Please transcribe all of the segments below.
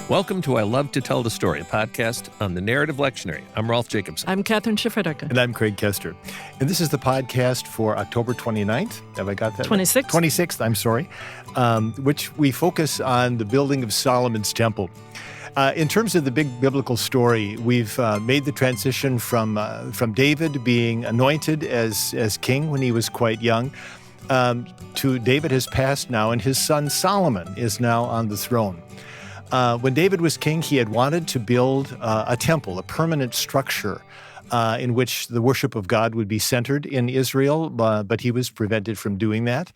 Welcome to I Love to Tell the Story, a podcast on the narrative lectionary. I'm Rolf Jacobson. I'm Kathryn Schifferdecker. And I'm Craig Koester. And this is the podcast for October 29th. Have I got that? 26th. 26th, I'm sorry, which we focus on the building of Solomon's temple. In terms of the big biblical story, we've made the transition from David being anointed as king when he was quite young, to David has passed now, and his son Solomon is now on the throne. When David was king, he had wanted to build a temple, a permanent structure in which the worship of God would be centered in Israel, but he was prevented from doing that.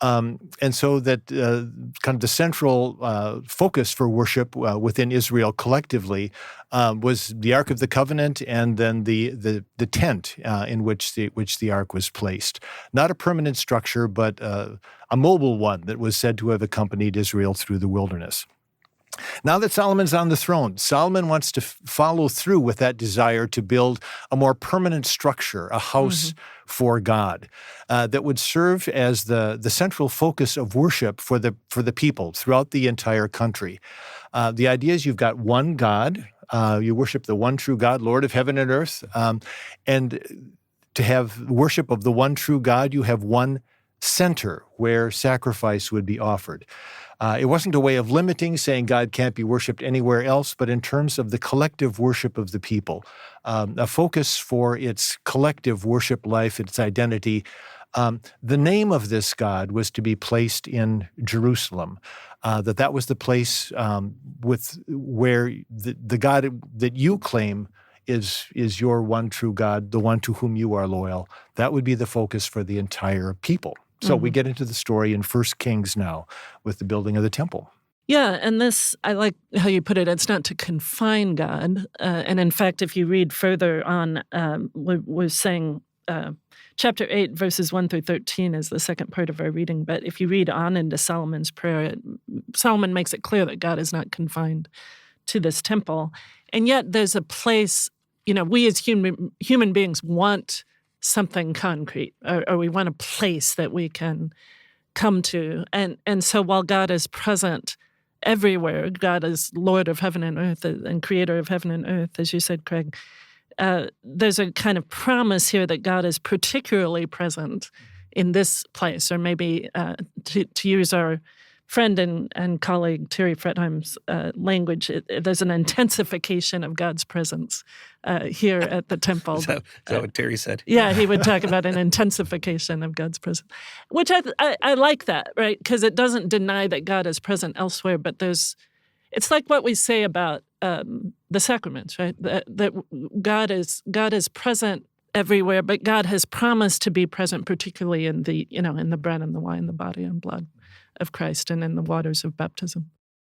And so that kind of the central focus for worship within Israel collectively was the Ark of the Covenant and then the tent in which the Ark was placed. Not a permanent structure, but a mobile one that was said to have accompanied Israel through the wilderness. Now that Solomon's on the throne, Solomon wants to follow through with that desire to build a more permanent structure, a house for God, that would serve as the central focus of worship for the people throughout the entire country. The idea is you've got one God, you worship the one true God, Lord of heaven and earth, and to have worship of the one true God, you have one center where sacrifice would be offered. It wasn't a way of limiting, saying God can't be worshipped anywhere else, but in terms of the collective worship of the people, a focus for its collective worship life, its identity. The name of this God was to be placed in Jerusalem, that was the place where the God that you claim is your one true God, the one to whom you are loyal. That would be the focus for the entire people. So we get into the story in 1 Kings now with the building of the temple. Yeah, and this, I like how you put it, it's not to confine God. And in fact, if you read further on, we're saying chapter 8, verses 1 through 13 is the second part of our reading. But if you read on into Solomon's prayer, Solomon makes it clear that God is not confined to this temple. And yet there's a place, we as human beings want something concrete, or we want a place that we can come to. And so while God is present everywhere, God is Lord of heaven and earth and creator of heaven and earth, as you said, Craig, there's a kind of promise here that God is particularly present in this place, or maybe to use our friend and colleague Terry Fretheim's language, there's an intensification of God's presence here at the temple. Is that what Terry said? Yeah, he would talk about an intensification of God's presence, which I like that, right? Because it doesn't deny that God is present elsewhere, but it's like what we say about the sacraments, right? That God is present everywhere, but God has promised to be present, particularly in the bread and the wine, the body and blood of Christ, and in the waters of baptism.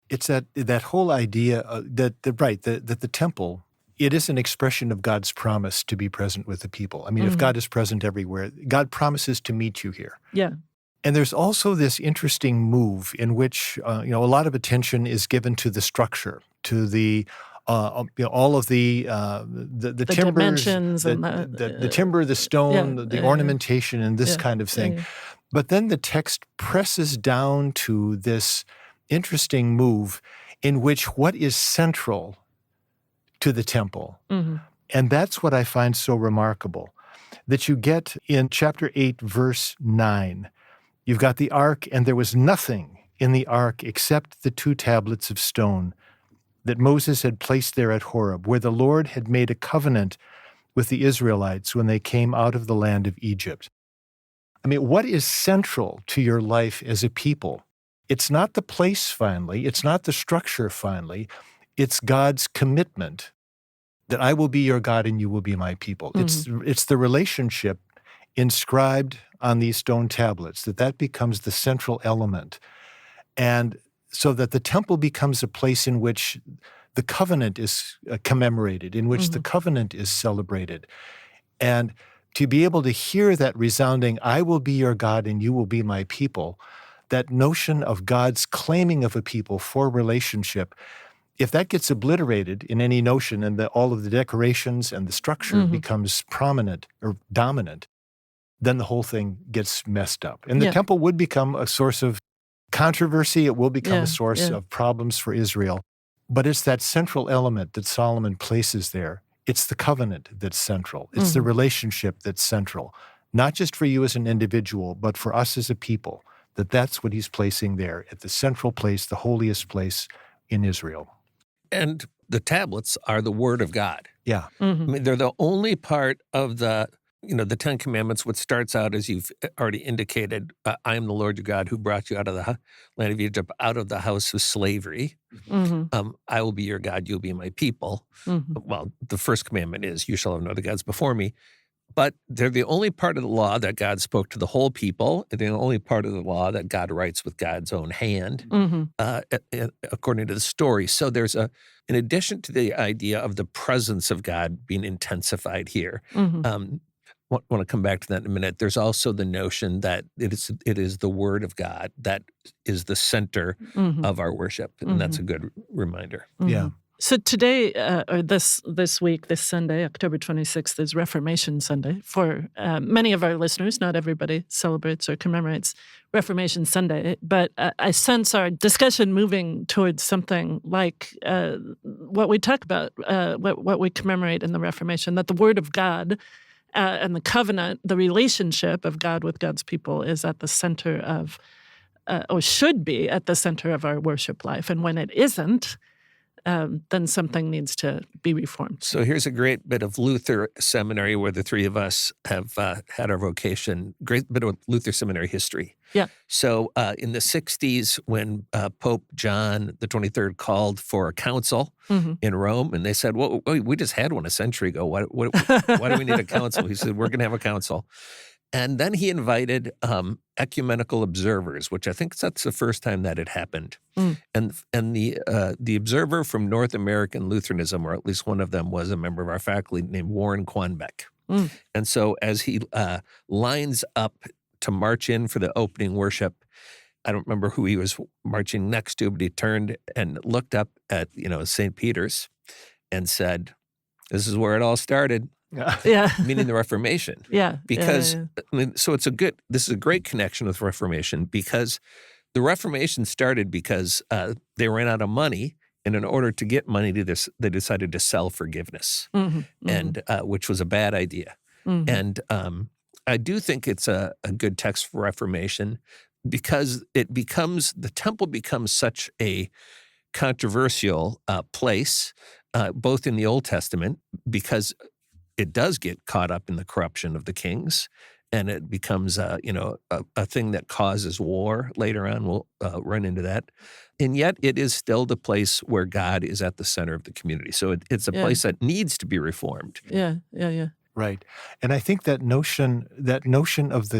It's that whole idea that the temple, it is an expression of God's promise to be present with the people. I mean, if God is present everywhere, God promises to meet you here. Yeah. And there's also this interesting move in which a lot of attention is given to the structure, to the all of the timbers, dimensions, and the timber, the stone, the ornamentation, and this kind of thing. Yeah. But then the text presses down to this interesting move in which what is central to the temple. And that's what I find so remarkable, that you get in chapter 8, verse 9. You've got the ark, and there was nothing in the ark except the 2 tablets of stone that Moses had placed there at Horeb, where the Lord had made a covenant with the Israelites when they came out of the land of Egypt. I mean, what is central to your life as a people? It's not the place finally, it's not the structure finally, it's God's commitment that I will be your God and you will be my people. It's the relationship inscribed on these stone tablets, that becomes the central element. And so that the temple becomes a place in which the covenant is commemorated, in which the covenant is celebrated. And to be able to hear that resounding, I will be your God and you will be my people, that notion of God's claiming of a people for relationship, if that gets obliterated in any notion and all of the decorations and the structure becomes prominent or dominant, then the whole thing gets messed up. And the temple would become a source of controversy. It will become a source of problems for Israel. But it's that central element that Solomon places there. It's the covenant that's central. It's the relationship that's central, not just for you as an individual, but for us as a people, that's what he's placing there at the central place, the holiest place in Israel. And the tablets are the Word of God. Yeah. I mean, they're the only part of the Ten Commandments, which starts out, as you've already indicated, I am the Lord your God who brought you out of the land of Egypt, out of the house of slavery. I will be your God, you'll be my people. Well, the first commandment is, you shall have no other gods before me. But they're the only part of the law that God spoke to the whole people, and the only part of the law that God writes with God's own hand, according to the story. So there's in addition to the idea of the presence of God being intensified here, want to come back to that in a minute. There's also the notion that it is the Word of God that is the center of our worship, and that's a good reminder. Yeah. So today, or this week, this Sunday, October 26th, is Reformation Sunday. For many of our listeners, not everybody celebrates or commemorates Reformation Sunday, but I sense our discussion moving towards something like what we talk about, what we commemorate in the Reformation, that the Word of God and the covenant, the relationship of God with God's people is at the center of, or should be at the center of our worship life. And when it isn't, then something needs to be reformed. So here's a great bit of Luther Seminary where the three of us have had our vocation, great bit of Luther Seminary history. Yeah. So in the 60s, when Pope John the 23rd called for a council in Rome, and they said, well, we just had one a century ago. Why do we need a council? He said, we're going to have a council. And then he invited ecumenical observers, which I think that's the first time that had happened. And the observer from North American Lutheranism, or at least one of them, was a member of our faculty named Warren Quanbeck. And so as he lines up to march in for the opening worship, I don't remember who he was marching next to, but he turned and looked up at St. Peter's and said, "This is where it all started." Yeah. Meaning the Reformation. Yeah. Because, I mean, so this is a great connection with Reformation, because the Reformation started because they ran out of money, and in order to get money to this, they decided to sell forgiveness, and which was a bad idea. And I do think it's a good text for Reformation, because the temple becomes such a controversial place, both in the Old Testament, because it does get caught up in the corruption of the kings, and it becomes a thing that causes war later on. We'll run into that. And yet it is still the place where God is at the center of the community. So it's a place that needs to be reformed. Yeah. Right. And I think that notion of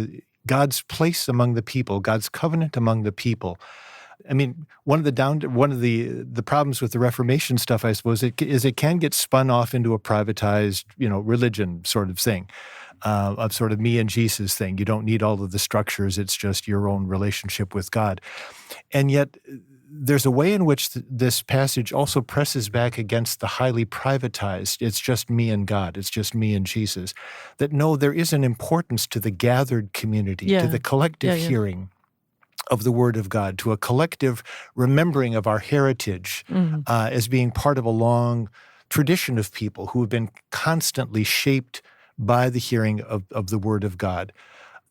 God's place among the people, God's covenant among the people. I mean, one of the problems with the Reformation stuff, I suppose, is it can get spun off into a privatized, religion sort of thing, of sort of me and Jesus thing. You don't need all of the structures; it's just your own relationship with God. And yet, there's a way in which this passage also presses back against the highly privatized. It's just me and God. It's just me and Jesus. That no, there is an importance to the gathered community, to the collective hearing of the Word of God, to a collective remembering of our heritage as being part of a long tradition of people who have been constantly shaped by the hearing of the Word of God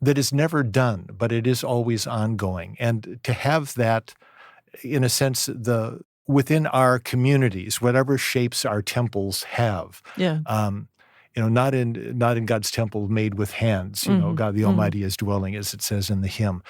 that is never done, but it is always ongoing. And to have that, in a sense, within our communities, whatever shapes our temples have, not in God's temple made with hands, God the Almighty is dwelling, as it says in the hymn,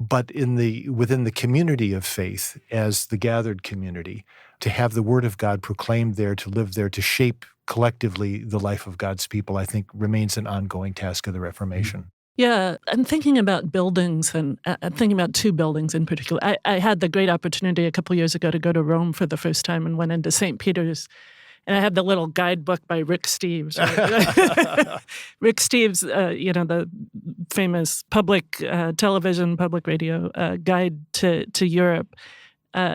but within the community of faith, as the gathered community, to have the Word of God proclaimed there, to live there, to shape collectively the life of God's people, I think remains an ongoing task of the Reformation. Yeah, I'm thinking about buildings, and I'm thinking about two buildings in particular. I had the great opportunity a couple years ago to go to Rome for the first time and went into St. Peter's. And I had the little guidebook by Rick Steves. Right? Rick Steves, the famous public television, public radio guide to Europe.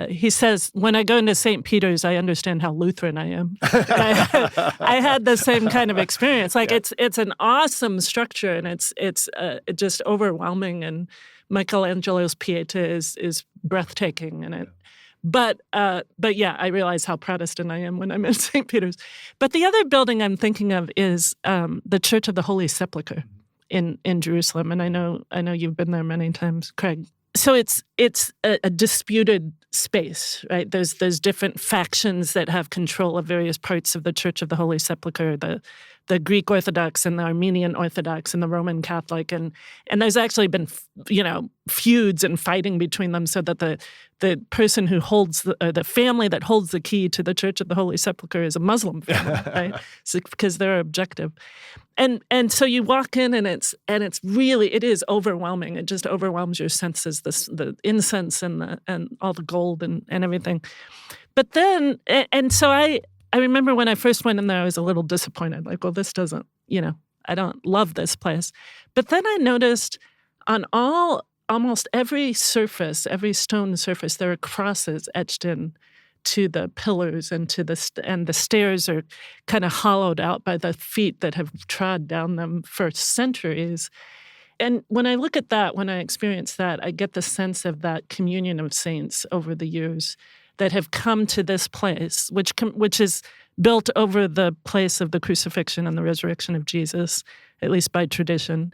He says, when I go into St. Peter's, I understand how Lutheran I am. I had the same kind of experience. Like it's an awesome structure, and it's just overwhelming. And Michelangelo's Pieta is breathtaking in it. But yeah, I realize how Protestant I am when I'm in St. Peter's. But the other building I'm thinking of is the Church of the Holy Sepulchre in Jerusalem, and I know you've been there many times, Craig. So it's a disputed space, right? There's different factions that have control of various parts of the Church of the Holy Sepulchre, the Greek Orthodox and the Armenian Orthodox and the Roman Catholic, and there's actually been feuds and fighting between them, so that the person who holds the family that holds the key to the Church of the Holy Sepulchre is a Muslim family, right? So, because they're objective. And so you walk in, and it's really, it is overwhelming. It just overwhelms your senses, the incense and all the gold and everything. But then, and so I remember when I first went in there, I was a little disappointed. Like, well, this doesn't, I don't love this place. But then I noticed on almost every surface, every stone surface, there are crosses etched in to the pillars and and the stairs are kind of hollowed out by the feet that have trod down them for centuries. And when I look at that, when I experience that, I get the sense of that communion of saints over the years that have come to this place, which is built over the place of the crucifixion and the resurrection of Jesus, at least by tradition.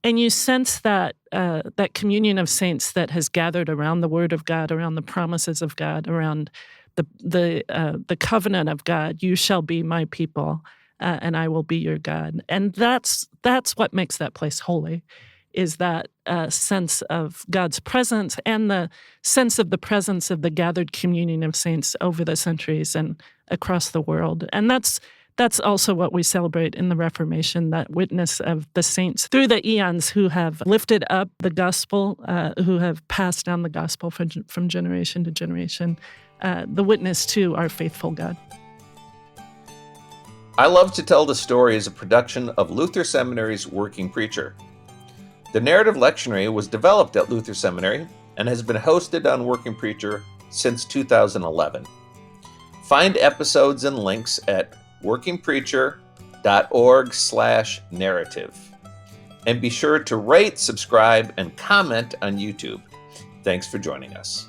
And you sense that that communion of saints that has gathered around the Word of God, around the promises of God, around the covenant of God. You shall be my people, and I will be your God. And that's what makes that place holy, is that sense of God's presence and the sense of the presence of the gathered communion of saints over the centuries and across the world. And that's also what we celebrate in the Reformation, that witness of the saints through the eons who have lifted up the gospel, who have passed down the gospel from generation to generation, the witness to our faithful God. I Love to Tell the Story is a production of Luther Seminary's Working Preacher. The narrative lectionary was developed at Luther Seminary and has been hosted on Working Preacher since 2011. Find episodes and links at workingpreacher.org/narrative. And be sure to rate, subscribe, and comment on YouTube. Thanks for joining us.